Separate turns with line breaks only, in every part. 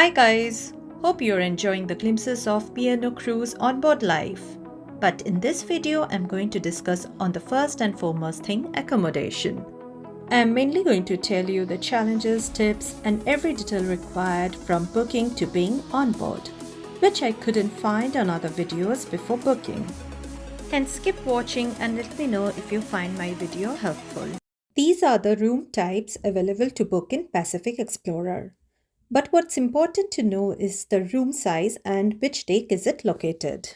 Hi guys, hope you're enjoying the glimpses of P&O cruise onboard life. But in this video, I'm going to discuss on the first and foremost thing, accommodation. I'm mainly going to tell you the challenges, tips and every detail required from booking to being on board, which I couldn't find on other videos before booking. Hence skip watching and let me know if you find my video helpful. These are the room types available to book in Pacific Explorer. But what's important to know is the room size and which deck is it located.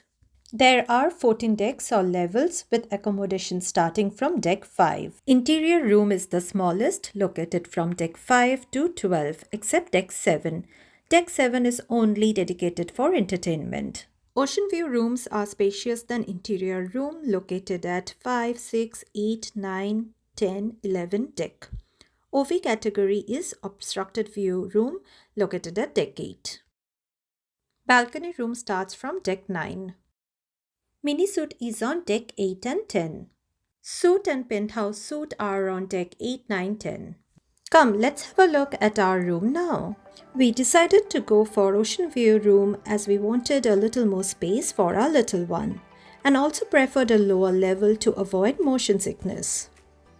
There are 14 decks or levels with accommodation starting from deck 5. Interior room is the smallest, located from deck 5 to 12 except deck 7. Deck 7 is only dedicated for entertainment. Oceanview rooms are spacious than interior room located at 5, 6, 8, 9, 10, 11 deck. OV category is obstructed view room located at deck 8. Balcony room starts from deck 9. Mini suite is on deck 8 and 10. Suite and penthouse suite are on deck 8, 9, 10. Come, let's have a look at our room now. We decided to go for Oceanview room as we wanted a little more space for our little one and also preferred a lower level to avoid motion sickness.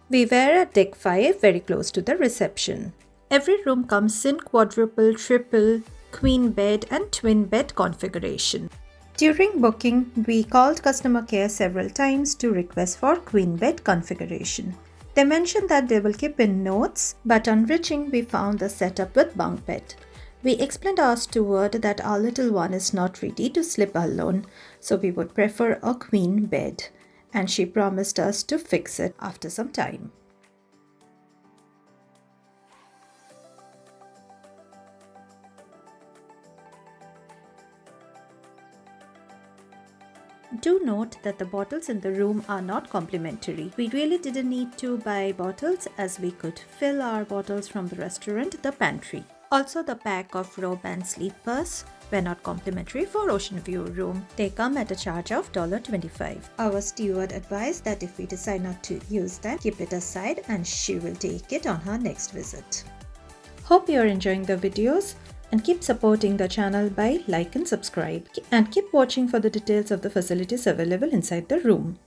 We were at deck 5, very close to the reception. Every room comes in quadruple, triple, queen bed and twin bed configuration. During booking, we called customer care several times to request for queen bed configuration. They mentioned that they will keep in notes, but on reaching we found the setup with bunk bed. We explained our steward that our little one is not ready to sleep alone, so we would prefer a queen bed. And she promised us to fix it after some time. Do note that the bottles in the room are not complimentary. We really didn't need to buy bottles as we could fill our bottles from the restaurant, the pantry. Also, the pack of robe and sleepers were not complimentary for Oceanview room. They come at a charge of $25. Our steward advised that if we decide not to use them, keep it aside and she will take it on her next visit. Hope you are enjoying the videos and keep supporting the channel by like and subscribe. And keep watching for the details of the facilities available inside the room.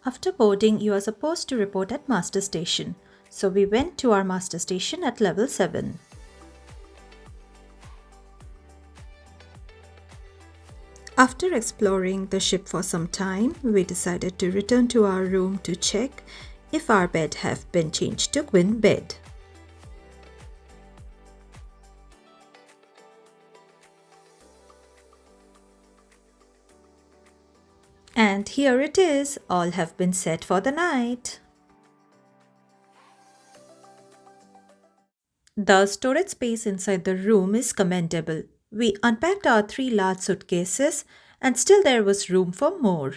After boarding, you are supposed to report at Master Station. So we went to our Master Station at level 7. After exploring the ship for some time, we decided to return to our room to check if our bed have been changed to queen bed. And here it is, all have been set for the night. The storage space inside the room is commendable. We unpacked our 3 large suitcases and still there was room for more.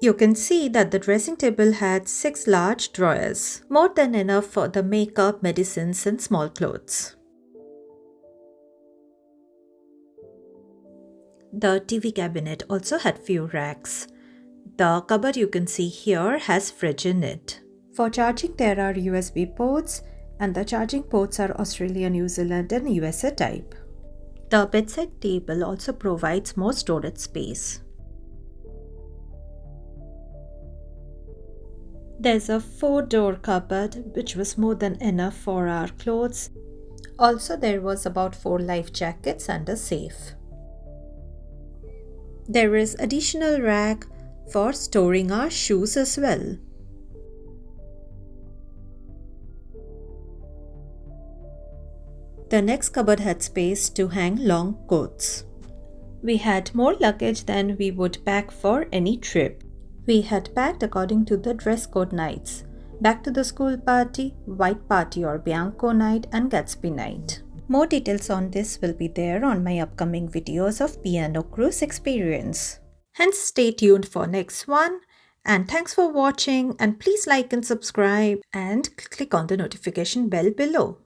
You can see that the dressing table had 6 large drawers, more than enough for the makeup, medicines and small clothes. The TV cabinet also had few racks. The cupboard you can see here has fridge in it. For charging there are USB ports and the charging ports are Australia, New Zealand and USA type. The bedside table also provides more storage space. There's a 4-door cupboard which was more than enough for our clothes. Also there was about 4 life jackets and a safe. There is additional rack for storing our shoes as well. The next cupboard had space to hang long coats. We had more luggage than we would pack for any trip. We had packed according to the dress code nights: back to the school party, white party or Bianco night and Gatsby night. More details on this will be there on my upcoming videos of P&O cruise experience. Hence stay tuned for next one. And thanks for watching and please like and subscribe and click on the notification bell below.